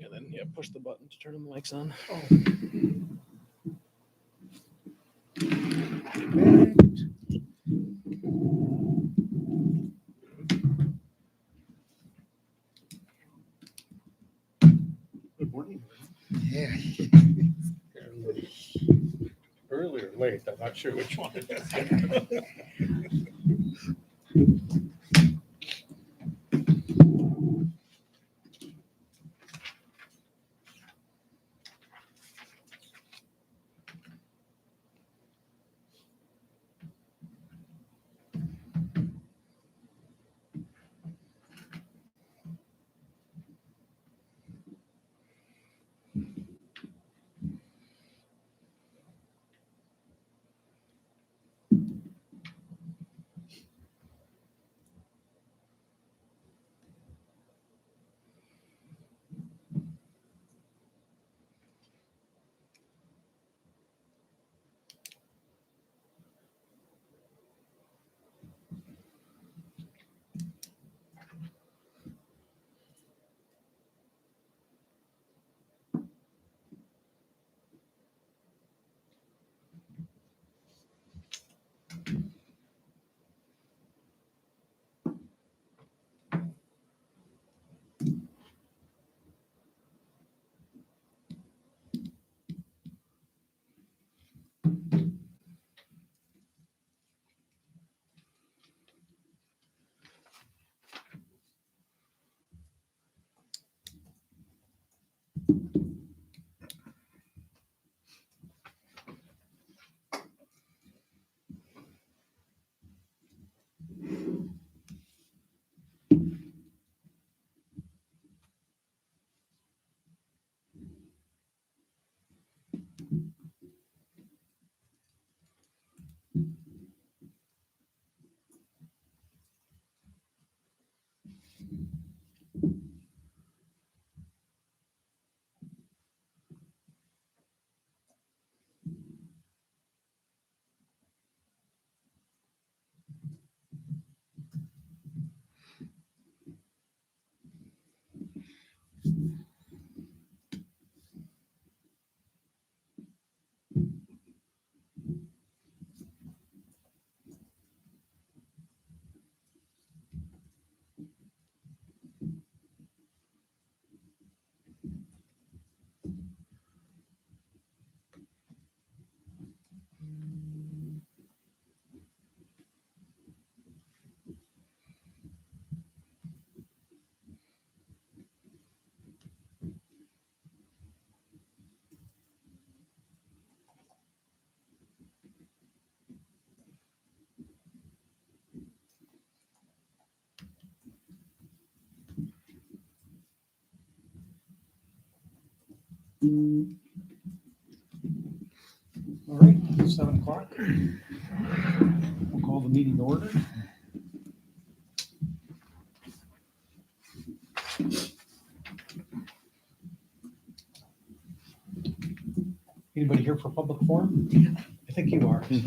And then push the button to turn the mics on. Good morning. Yeah. Early or late, I'm not sure which one it is. All right, 7 o'clock. We'll call the meeting to order. Anybody here for public forum? I think you are. Do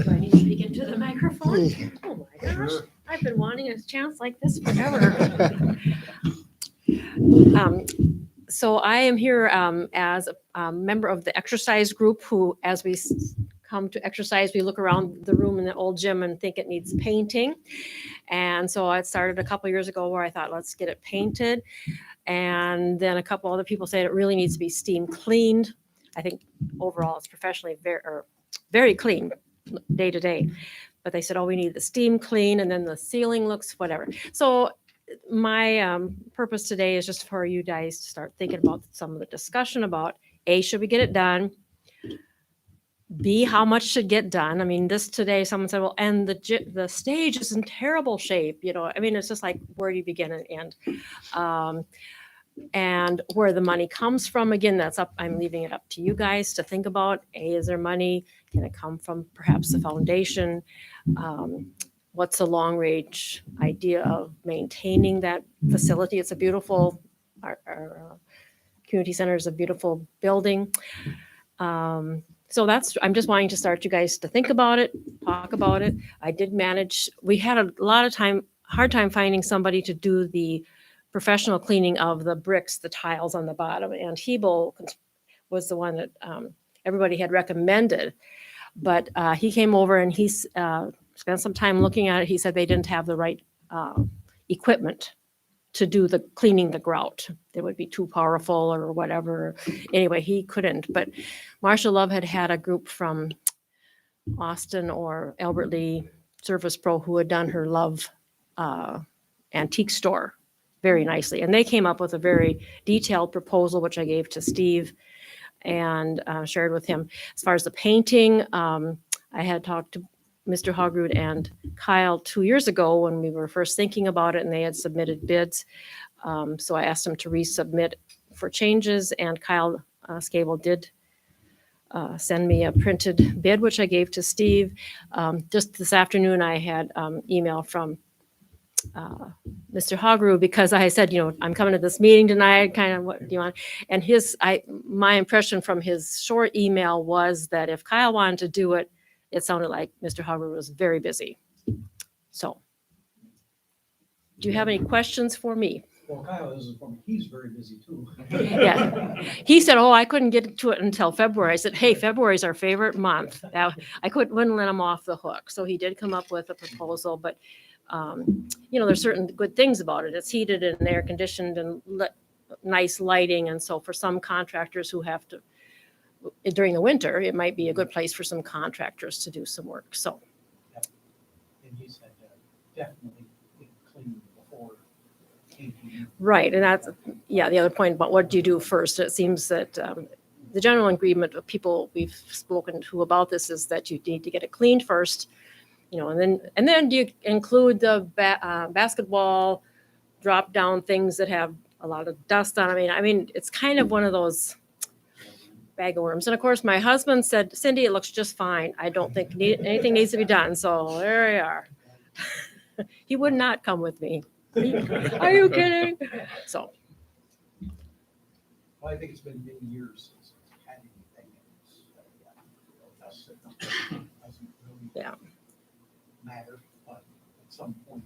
I need to speak into the microphone? Oh my gosh, I've been wanting a chance like this forever. So I am here as a member of the exercise group who, as we come to exercise, we look around the room in the old gym and think it needs painting. And so I started a couple years ago where I thought, let's get it painted. And then a couple other people said it really needs to be steam cleaned. I think overall it's professionally very clean day to day. But they said, oh, we need the steam clean and then the ceiling looks whatever. So my purpose today is just for you guys to start thinking about some of the discussion about A, should we get it done? B, how much should get done? I mean, this today, someone said, well, and the stage is in terrible shape. You know, I mean, it's just like, where do you begin and end? And where the money comes from, again, that's up. I'm leaving it up to you guys to think about. A, is there money? Can it come from perhaps the foundation? what's the long range idea of maintaining that facility. It's a beautiful, our community center is a beautiful building. So I'm just wanting to start you guys to think about it, talk about it. I did manage, we had a lot of hard time finding somebody to do the professional cleaning of the bricks, the tiles on the bottom. And Hebel was the one that everybody had recommended. But he came over and he's spent some time looking at it. He said they didn't have the right equipment to do the cleaning the grout. They would be too powerful or whatever. Anyway, he couldn't. But Marcia Love had a group from Austin or Albert Lee Service Pro who had done her Love antique store very nicely. And they came up with a very detailed proposal, which I gave to Steve and shared with him. As far as the painting, I had talked to Mr. Hogrud and Kyle 2 years ago when we were first thinking about it, and they had submitted bids. So I asked them to resubmit for changes, and Kyle Scable did send me a printed bid, which I gave to Steve. Just this afternoon, I had email from Mr. Hogru because I said, I'm coming to this meeting tonight, kind of what do you want? And my impression from his short email was that if Kyle wanted to do it, it sounded like Mr. Hogru was very busy. So, do you have any questions for me? Well, Kyle, this is for me. He's very busy too. Yeah. He said, I couldn't get to it until February. I said, hey, February is our favorite month. I wouldn't let him off the hook. So he did come up with a proposal, but there's certain good things about it. It's heated and air conditioned and nice lighting. And so for some contractors who have to, during the winter, it might be a good place for some contractors to do some work. So. And he said definitely clean before painting. Right. And that's, the other point about what do you do first? It seems that the general agreement of people we've spoken to about this is that you need to get it cleaned first. And then do you include the basketball drop down things that have a lot of dust on? I mean, it's kind of one of those bag of worms. And of course, my husband said, Cindy, it looks just fine. I don't think anything needs to be done. So there we are. He would not come with me. Are you kidding? So. Well, I think it's been many years since I've had anything. Doesn't really matter, but at some point,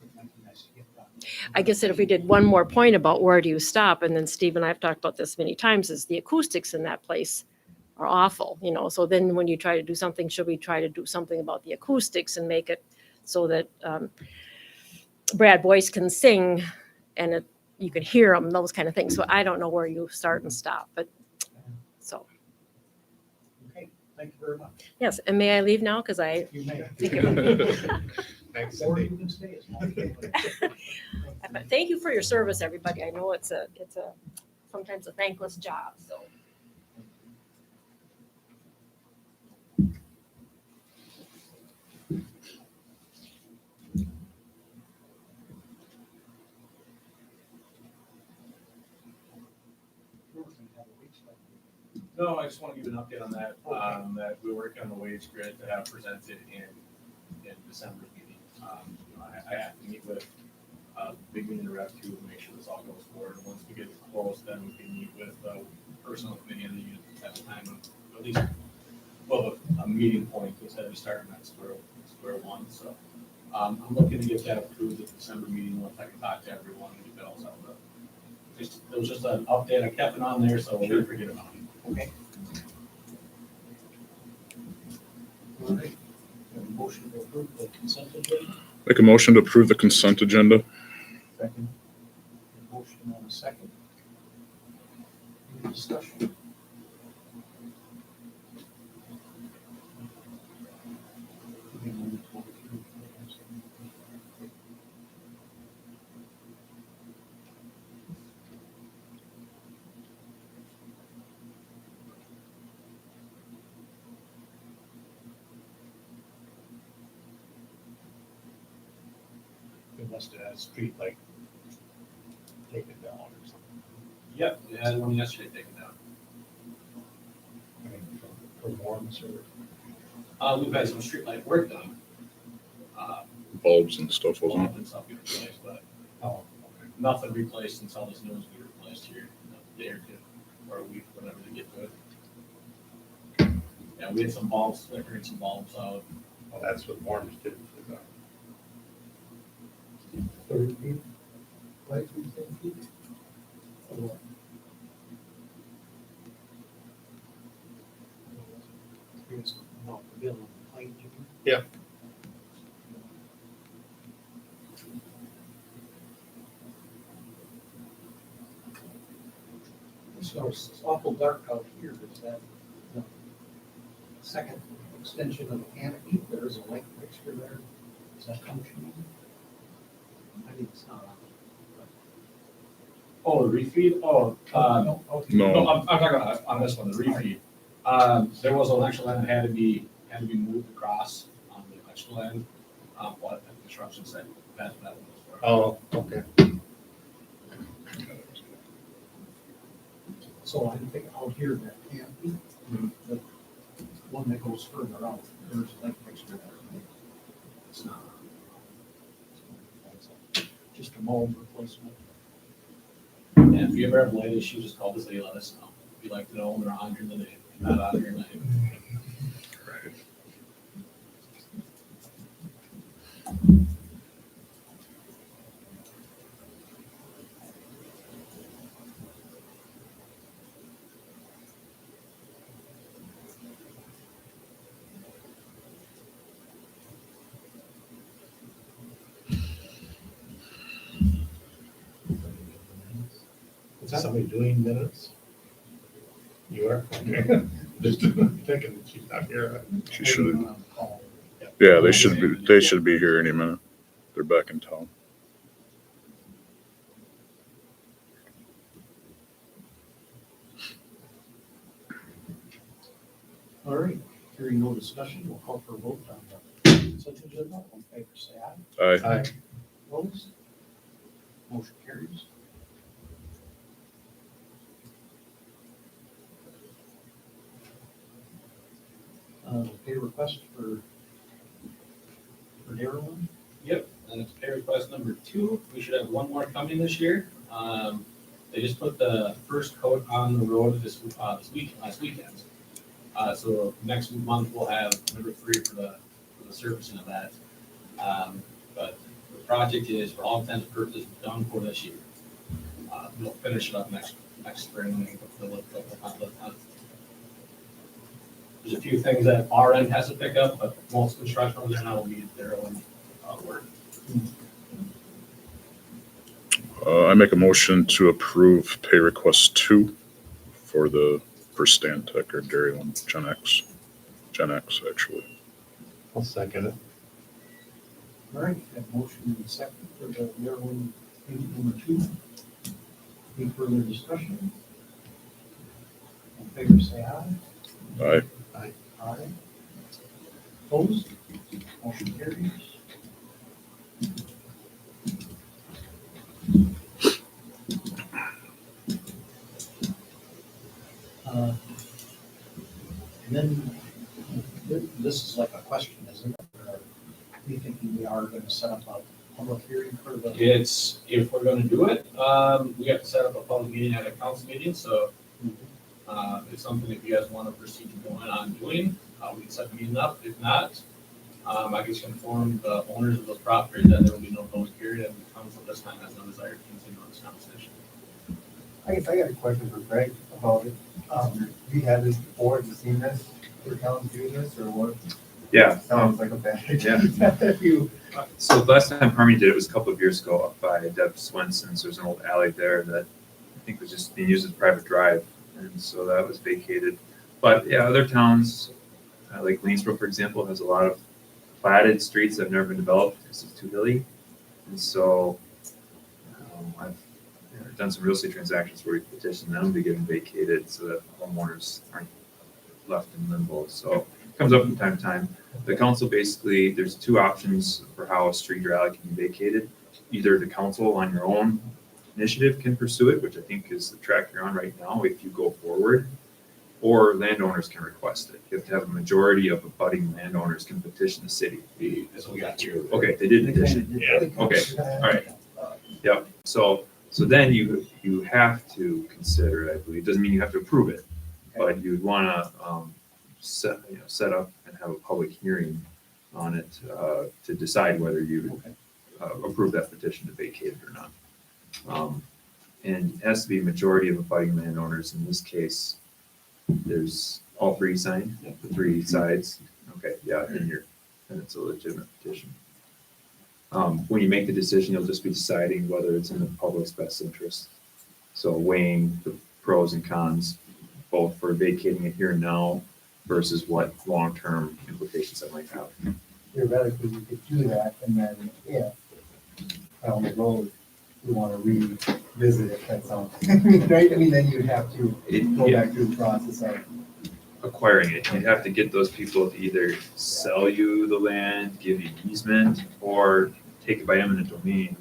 it might be nice to get done. I guess that if we did one more point about where do you stop, and then Steve and I have talked about this many times, is the acoustics in that place are awful, so then when you try to do something, should we try to do something about the acoustics and make it so that Brad Boyce can sing and you can hear him, those kind of things. So I don't know where you start and stop, but so. Okay, thank you very much. Yes, and may I leave now? Because You may. Thank you. Thanks, Or Cindy. you can stay as long as you want. But thank you for your service, everybody. I know it's a sometimes a thankless job, so. No, I just want to give an update on that, that we're working on the wage grid to have presented in December's meeting. I have to meet with big union rep to make sure this all goes forward. And once we get close, then we can meet with the personnel committee and the union at the time of at least, a meeting point instead of starting at square one. So I'm looking to get that approved at the December meeting once I can talk to everyone and get that all settled up. It was just an update. I kept it on there, so we didn't forget about it. Okay. All right. We have a motion to approve the consent agenda. Make a motion to approve the consent agenda. Second. A motion and a second. Any discussion? It must have had street light taken down or something. Yep, we had one yesterday taken down. I mean, for warms or. We've had some streetlight work done. bulbs and stuff, wasn't Bulb and stuff get replaced, but Oh, nothing replaced until this new one's be replaced here in a day or two, or a week, whenever they get to it. Yeah, we had some bulbs flickering, some bulbs out. well, that's what Warren's did for the 30 feet, like 10 feet. Or what? Here's about the bill on the plane, Jimmy. Yep. So it's awful dark out here, is that the second extension of the canopy? There is a light fixture there. Is that functioning? I think it's not. Oh, the refeed? Oh, No, okay. No. no, I'm talking about on this one, the refeed. There was an electrical line that had to be moved across on the electrical end, what the construction site, that one was for. Oh, okay. So I think out here that canopy, the one that goes further out, there's a light fixture there. Right? It's not. Just a bulb replacement. And if you ever have light issues, just call the city, let us know. If you'd like to know when they're on during the day, not on during the night. Right. Is somebody doing minutes? You are? Just thinking that she's not here. She should, On call. yeah, they should be here any minute. They're back in town. All right, hearing no discussion, we'll call for a vote on the consent agenda. All in favor, say aye. Aye. Aye. Opposed? Motion carries. Pay request for Darrell. Yep, and it's pay request number 2. We should have one more coming this year. They just put the first coat on the road last weekend. So next month we'll have number 3 for the servicing of that. But the project is, for all intents and purposes, done for this year. We'll finish it up next spring when we fill it up. There's a few things that our end has to pick up, but most construction over there now will be their own work. I make a motion to approve pay request 2 for Stantec or Dairyland Gen X actually. I'll second it. All right, have motion and second for the Darrell payment number 2. Any further discussion? All in favor, say aye. Aye. Aye. Opposed? Motion carries. And then, this is like a question, isn't it? Are we thinking we are gonna set up a public hearing for the? It's, if we're gonna do it, we have to set up a public meeting at a council meeting, so it's something if you guys want to proceed to going on doing, we can set the meeting up. If not, I guess inform the owners of those properties that there will be no public hearing, and the council this time has no desire to continue on this conversation. I guess I got a question for Greg about it. We had this before, have you seen this? Other towns do this or what? Yeah, Sounds like a bad idea. If you, so the last time Harmony did it was a couple of years ago up by Deb Swenson's. There's an old alley there that I think was just being used as a private drive. And so that was vacated. But yeah, other towns, like Lanesboro, for example, has a lot of platted streets that have never been developed because it's too hilly. And so I've done some real estate transactions where we petition them to get them vacated so that homeowners aren't left in limbo. So it comes up from time to time. The council basically, there's 2 options for how a street or alley can be vacated. Either the council on your own initiative can pursue it, which I think is the track you're on right now if you go forward. or landowners can request it. You have to have a majority of abutting landowners can petition the city. That's what we got here. Okay, they did petition. Okay, all right. Yep, so then you have to consider it, I believe, doesn't mean you have to approve it, but you'd wanna, set up and have a public hearing on it, to decide whether you approve that petition to vacate it or not. And it has to be a majority of abutting landowners, in this case, there's all three signed, the three sides, okay, yeah, then it's a legitimate petition. When you make the decision, you'll just be deciding whether it's in the public's best interest. So weighing the pros and cons, both for vacating it here and now versus what long-term implications that might have. Theoretically, you could do that, and then if down the road, we want to revisit it, that sounds, right? I mean, then you'd have to go back through the process of. Acquiring it, you'd have to get those people to either sell you the land, give you an easement, or take it by eminent domain.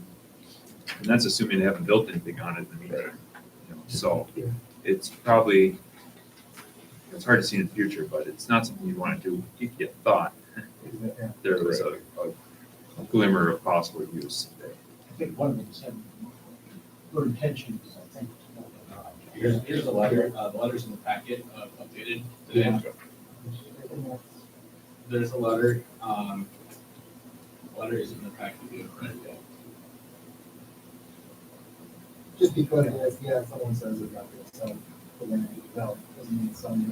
And that's assuming they haven't built anything on it in the meantime. So it's probably, it's hard to see in the future, but it's not something you want to do if you thought there was a glimmer of possible use. I think one of them said, your intention is, I think. Here's the letter, the letter's in the packet, updated today. There's a letter, letter is in the packet, right? Just because, someone says it's not going to sell the land itself, doesn't mean some of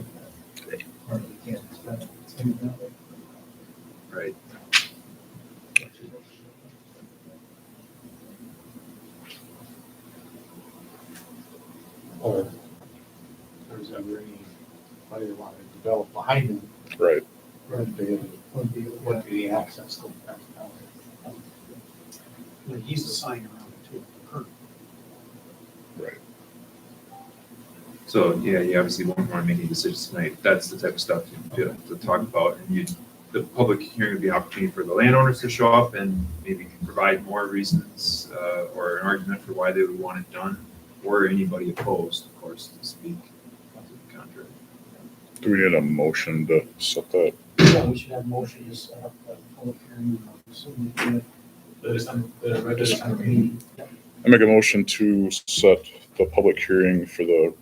that. Or they can't spend it. It's gonna be that way. Right. Or if there's ever anybody that wanted to develop behind them, Right. would be the access to that. And he's the sign around it too, the current. Right. So, yeah, you obviously won't want to make any decisions tonight. That's the type of stuff to talk about. And the public hearing would be an opportunity for the landowners to show up and maybe provide more reasons or an argument for why they would want it done, or anybody opposed, of course, to speak to the contrary. Do we need a motion to set that? Yeah, we should have motion to set up a public hearing, assuming that The regular December meeting. I make a motion to set the public hearing for the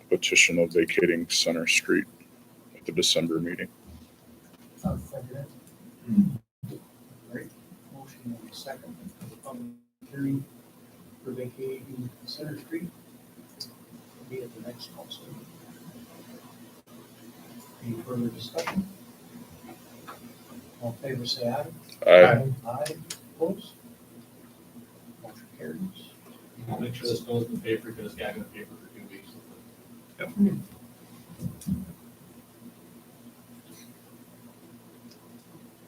petition of vacating Center Street at the December meeting. Sounds like it. Great. Motion and a second, for the public hearing for vacating Center Street. Will be at the next council meeting. Any further discussion? All in favor, say aye. Aye. Aye, opposed? Motion carries. I'll make sure this goes in the paper, because it's got in the paper for 2 weeks.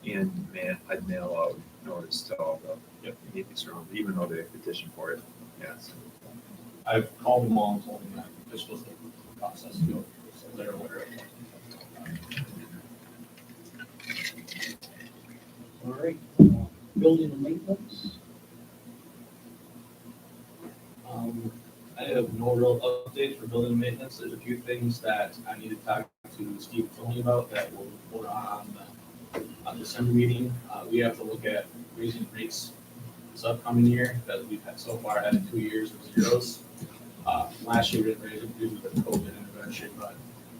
And I'd mail out notice to all the meetings around, even though they petition for it. Yes. I've called them all and told them that this was the process to go through, so they're aware of it. All right, building and maintenance. I have no real updates for building and maintenance. There's a few things that I need to talk to Steve Tony about that we'll put on the December meeting. We have to look at raising rates this upcoming year, that we've had so far had 2 years of zeros. Last year we didn't raise it due to the COVID intervention, but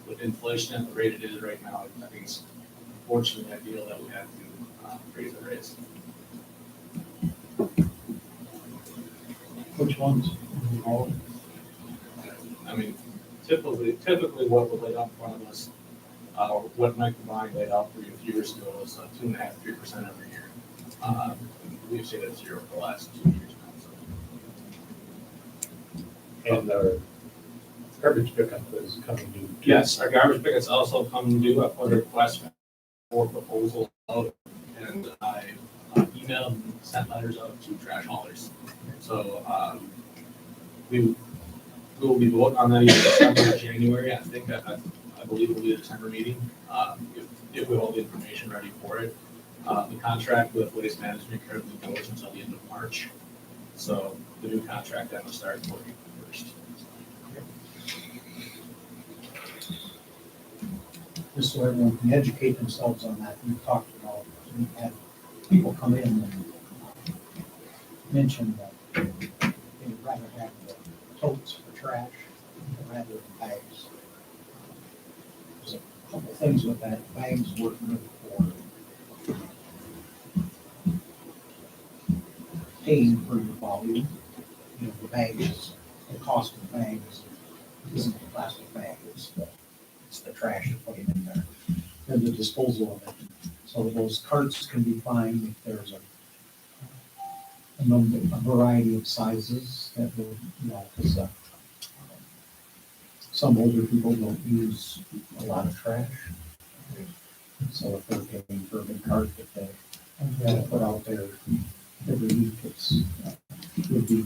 with inflation at the rate it is right now, I think it's unfortunately ideal that we have to raise the rates. Which ones? All I mean, typically what was laid out in front of us, what Mike Devine laid out for you a few years ago was 2.5%, 3% every year. We've stayed at zero for the last 2 years now. So. And our garbage pickup is coming due. Yes, our garbage pickets also come due. I put a request for proposal out, and I emailed and sent letters out to trash haulers. So we will be voting on that either December or January. I think I believe it'll be a December meeting if we have all the information ready for it. The contract with Waste Management currently goes until the end of March. So the new contract that will start working first. just so everyone can educate themselves on that. We talked about, we had people come in and mention that they'd rather have the totes for trash rather than bags. There's a couple things with that. Bags work good for paying for your volume. You know, the bags, the cost of the bags isn't the plastic bag, it's the trash you're putting in there and the disposal of it. So those carts can be fine if there's a variety of sizes that will, you know, because some older people don't use a lot of trash. So if they're paying for a big cart that they gotta put out there every week, it would be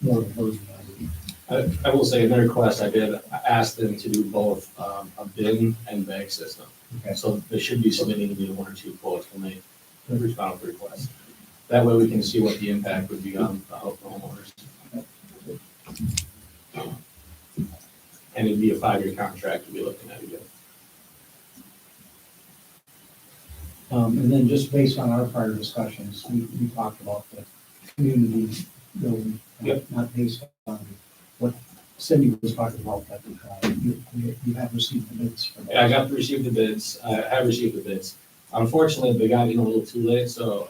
more of a burden, I believe. I will say in their request, I did ask them to do both a bin and bag system. Okay. So they should be submitting either one or two quotes when they respond to the request. That way we can see what the impact would be on the homeowners. And it'd be a 5-year contract we'd be looking at again. And then just based on our prior discussions, we talked about the community building. Yep. Not based on what Cindy was talking about, but you have received the bids for that. Yeah, I got to receive the bids. I have received the bids. Unfortunately, they got in a little too late, so,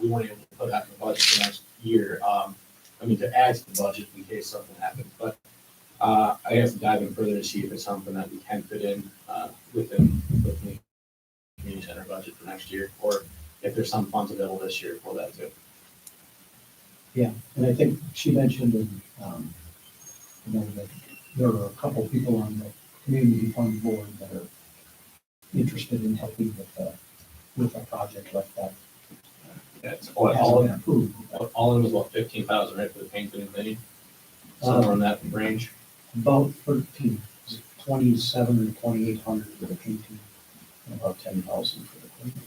we weren't able to put that in the budget for next year. To add to the budget in case something happens, but, I have to dive in further to see if it's something that we can fit in, within the community center budget for next year, or if there's some funds available this year for that too. Yeah, and I think she mentioned, that there are a couple of people on the community fund board that are interested in helping with a project like that. Yeah, it's Hasn't all been approved. in was about 15,000, right, for the painting and cleaning? Somewhere in that range. About 13, 27 or 2,800 for the painting, and about 10,000 for the cleaning.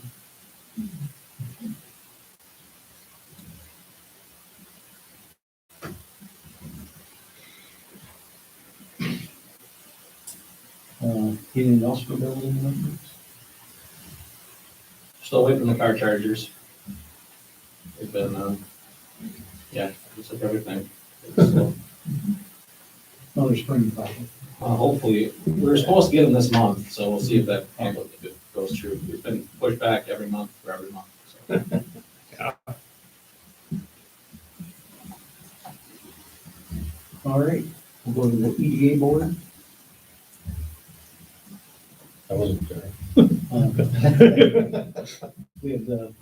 Anything else for building maintenance? Still waiting on the car chargers. They've been, just like everything. It's still- Another spring project. Hopefully, we're supposed to get them this month, so we'll see if that if it goes through. It's been pushed back every month for every month, so. All right, we'll go to the EDA board. I wasn't there. We have the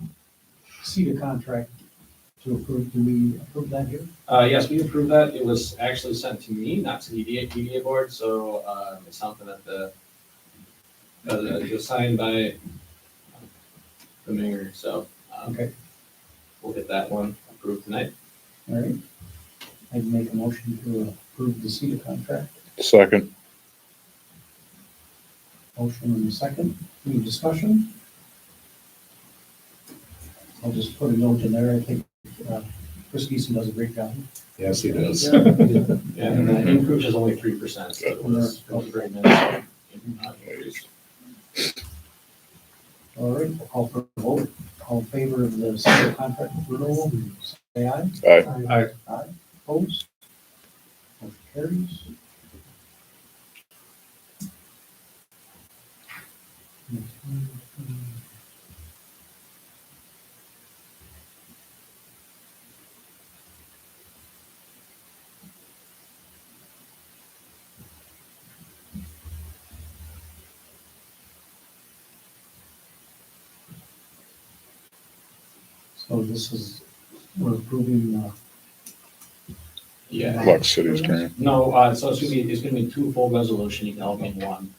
CETA contract to approve. Do we approve that here? Yes, we approved that. It was actually sent to me, not to the EDA board, so, it's something that it was signed by the mayor, so, Okay, we'll get that one approved tonight. all right. I'd make a motion to approve the CETA contract. Second. Motion in a second. Any discussion? I'll just put a note in there. I think Chris Geeson does a great job. Yes, he does. Yeah, and the increase is only 3%, so it was very minimal increase. All right, we'll call for a vote. All in favor of the CETA contract renewal, say aye. Aye. Aye. Opposed? Motion carries. So this is, we're approving, Yeah. Black City's grant. No, so it's gonna be two full resolution, you can all make one,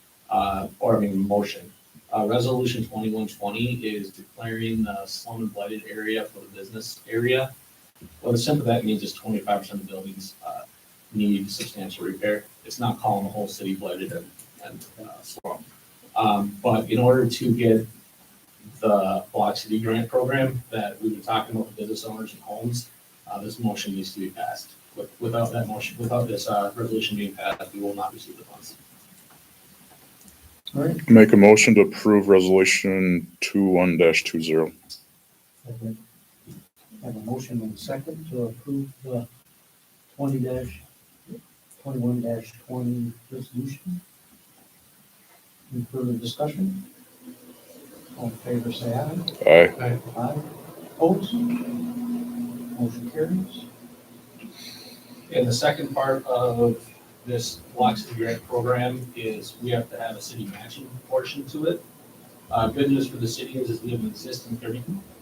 motion. Resolution 2120 is declaring the slum and blighted area for the business area. What simply that means is 25% of buildings, need substantial repair. It's not calling the whole city blighted and slum. But in order to get the Black City grant program that we've been talking about with business owners and homes, this motion needs to be passed. Without that motion, without this resolution being passed, we will not receive the funds. All right, Make a motion to approve resolution 21-20. have a motion and a second to approve the 21-20 resolution. Any further discussion? All in favor, say aye. Aye. Aye. Opposed? Motion carries. And the second part of this Block City Grant program is we have to have a city matching portion to it. Good news for the city is we have an existing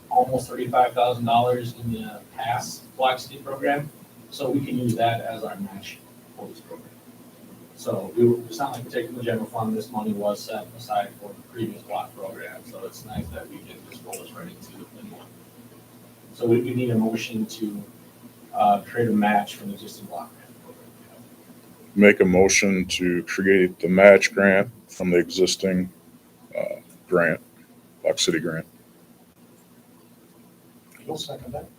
almost $35,000 in the past Block City program. So we can use that as our match for this program. So it's not like we're taking the general fund, this money was set aside for the previous block program. So it's nice that we can just roll this right into the new one. So we need a motion to create a match from the existing block grant program. Make a motion to create the match grant from the existing grant, Block City grant. You'll second that.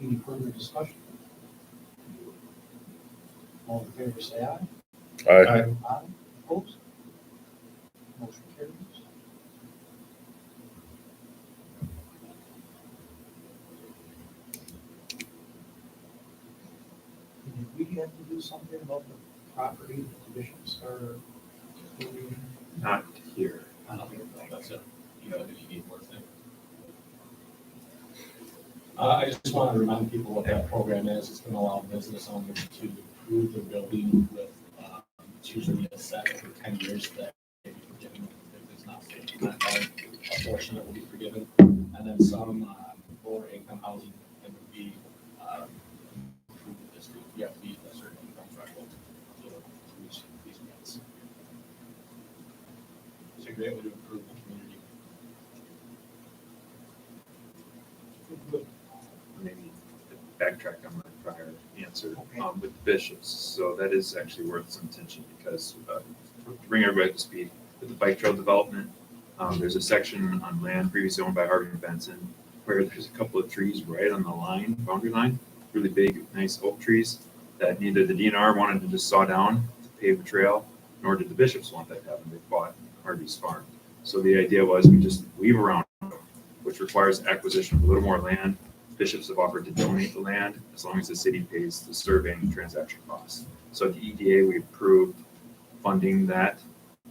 Any further discussion? All in favor, say aye. Aye. Aye. Opposed? Motion carries. Did we have to do something about the property that the bishops are doing? Not here. I don't think that's it. You know, if you need more thing. I just want to remind people what that program is. It's going to allow business owners to improve their building with, it's usually a set over 10 years that may be forgiven if it's not done. A portion that will be forgiven. And then some lower income housing that would be improved with this. You have to be a certain income threshold to reach these grants. It's a great way to improve the community. Maybe backtrack on my prior answer with the bishops. So that is actually worth some attention because to bring everybody up to speed with the bike trail development, there's a section on land previously owned by Harvey and Benson where there's a couple of trees right on the line, boundary line, really big, nice oak trees that neither the DNR wanted to just saw down to pave the trail, nor did the bishops want that to happen. They bought Harvey's farm. So the idea was we just weave around, which requires acquisition of a little more land. Bishops have offered to donate the land as long as the city pays the surveying and transaction costs. So at the EDA, we approved funding that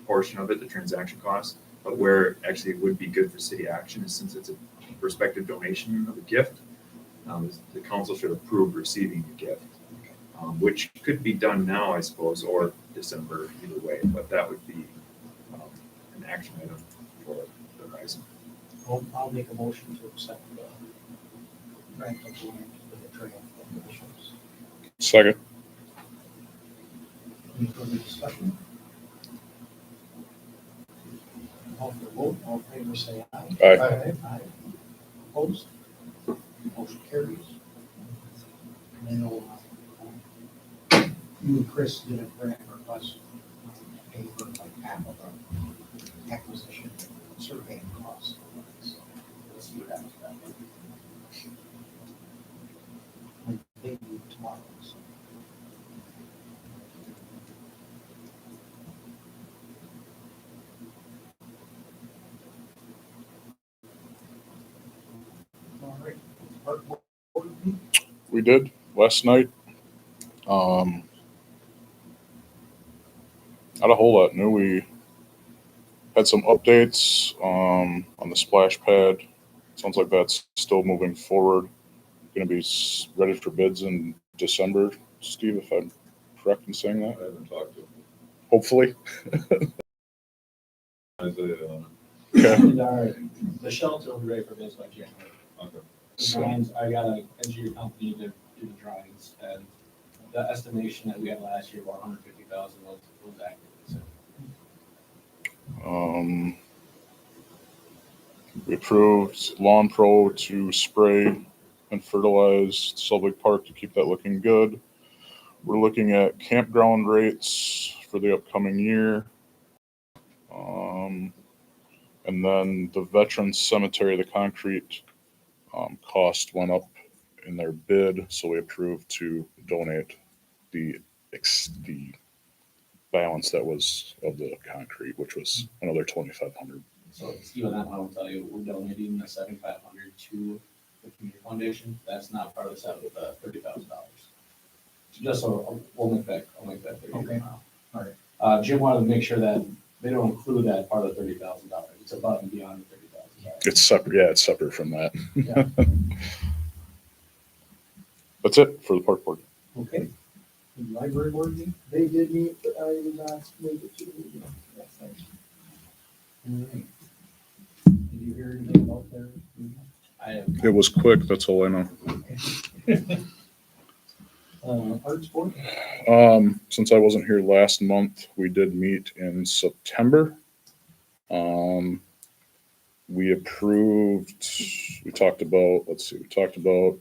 portion of it, the transaction costs. But where actually it would be good for city action is since it's a prospective donation of a gift, the council should approve receiving the gift, which could be done now, I suppose, or December, either way. But that would be an action item for the horizon. I'll make a motion to accept the grant of land for the trail of the bishops. Second. Any further discussion? Call for the vote, all in favor, say aye. Aye. Aye. Opposed? Motion carries. And then you and Chris did a grant request, pay for like half of the acquisition surveying costs. So let's see what happens to that. They move tomorrow, so. All right. Park board meeting? We did last night. Not a whole lot new. We had some updates on the splash pad. Sounds like that's still moving forward. Going to be ready for bids in December, Steve, if I'm correct in saying that. I haven't talked to him. Hopefully. Isaiah, Okay. And the shelter will be ready for bids by January. okay. The drawings, I got an engineer company to do the drawings, and the estimation that we had last year, about 150,000 was accurate. So We approved Lawn Pro to spray and fertilize Selvig Park to keep that looking good. We're looking at campground rates for the upcoming year. And then the Veterans Cemetery, the concrete cost went up in their bid, so we approved to donate the balance that was of the concrete, which was another 2,500. So Steve, on that one, I will tell you, we're donating the 7,500 to the community foundation. That's not part of the set with the $30,000. Just so I'll make that clear Okay. tomorrow. All right. Jim wanted to make sure that they don't include that part of the $30,000. It's above and beyond the $30,000. It's separate. Yeah, it's separate from that. Yeah. That's it for the park board. Okay. The library board meeting? They did meet, but I did not make it to the meeting last night. All right. Did you hear anything about their? I have It was quick. That's all I know. Arts board? Since I wasn't here last month, we did meet in September. We talked about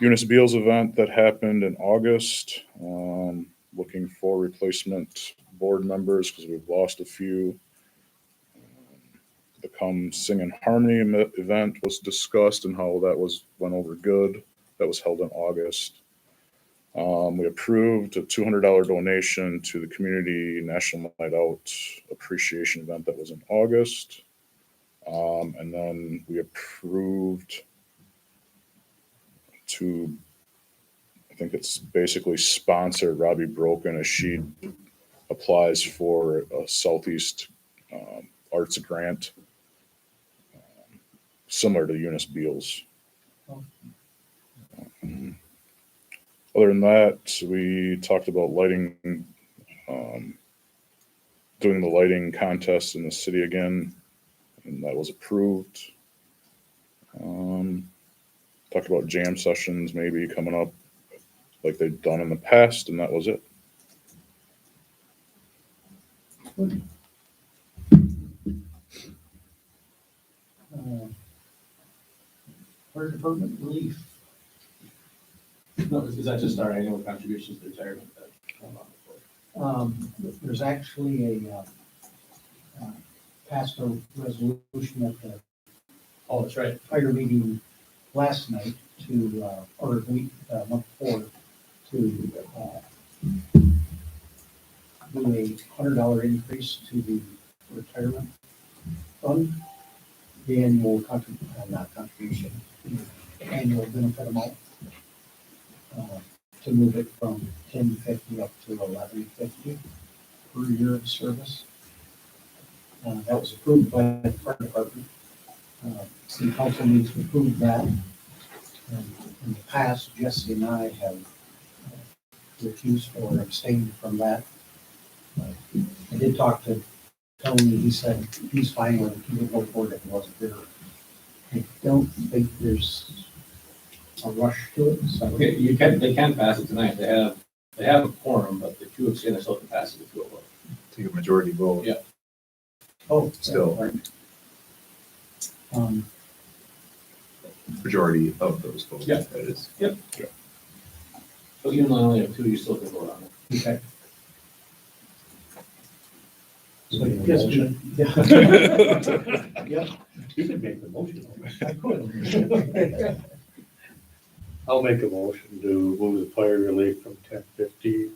Eunice Beal's event that happened in August. Looking for replacement board members because we've lost a few. The Come Sing in Harmony event was discussed and how that went over good. That was held in August. We approved a $200 donation to the Community National Night Out Appreciation event that was in August. And then we approved to, I think it's basically sponsored Robbie Broken as she applies for a Southeast Arts grant, similar to Eunice Beal's. Other than that, we talked about lighting, doing the lighting contest in the city again, and that was approved. Talked about jam sessions maybe coming up like they've done in the past, and that was it. Fire department relief. no, is that just our annual contributions to retirement that come up before? There's actually passed a resolution at the Oh, that's right. fire meeting last night to, or week, month before, to do a $100 increase to the retirement fund, the annual not contribution, the annual benefit amount, to move it from $10.50 up to $11.50 per year of service. That was approved by the fire department. City council needs to approve that. In the past, Jesse and I have refused or abstained from that. I did talk to Tony. He said he's fine with it. He would go for it if it wasn't there. I don't think there's a rush to it. So Okay, they can pass it tonight. They have a quorum, but the two abstain, they still can pass it with 2 vote. Take a majority vote. Yeah. oh, Still. right. Majority of those votes. Yeah. That is. So even though I only have 2, you still can vote on it. Okay. So, Yes, yeah. Yep. You can make the motion. I could. I'll make a motion to move the fire relief from $10.50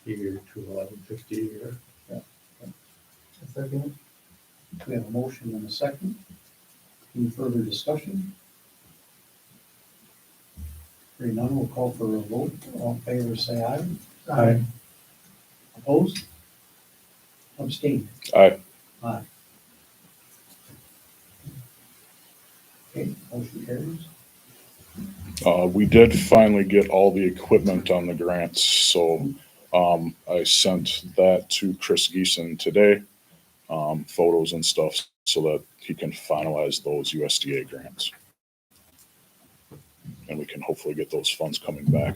a year to $11.50 a year. Second, We have a motion and a second. Any further discussion? Hearing none, we'll call for a vote. All in favor, say aye. Aye. Opposed? Abstained? Aye. Aye. Okay, motion carries. We did finally get all the equipment on the grants, so I sent that to Chris Geeson today, photos and stuff, so that he can finalize those USDA grants. And we can hopefully get those funds coming back.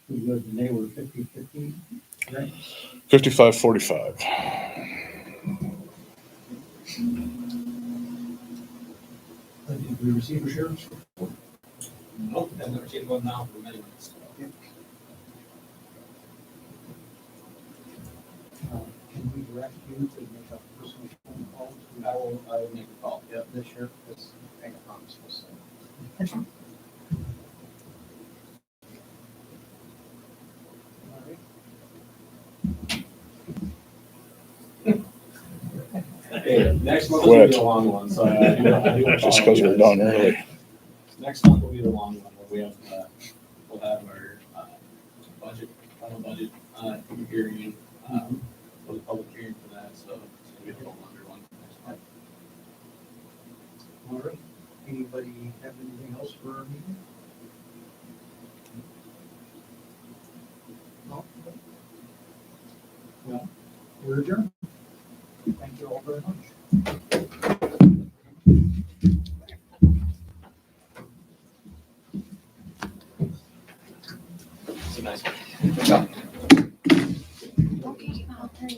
We good, and they were 50/50, right? 55-45. Did we receive a sheriff's report? Nope, I've never seen one now for many months. Can we direct you to make a personal phone call to I will make a call. the sheriff? Because I promise we'll send. Next month will be Quit. a long one, so I do Just because we're apologize. done early. Next month will be the long one, where we have, we'll have our, budget, final budget, hearing, for the public hearing for that, so it's gonna be a little longer one next month. All right. Anybody have anything else for our meeting? No? Well, we're adjourned. Thank you all very much. It's a nice one. Okay, I'll turn.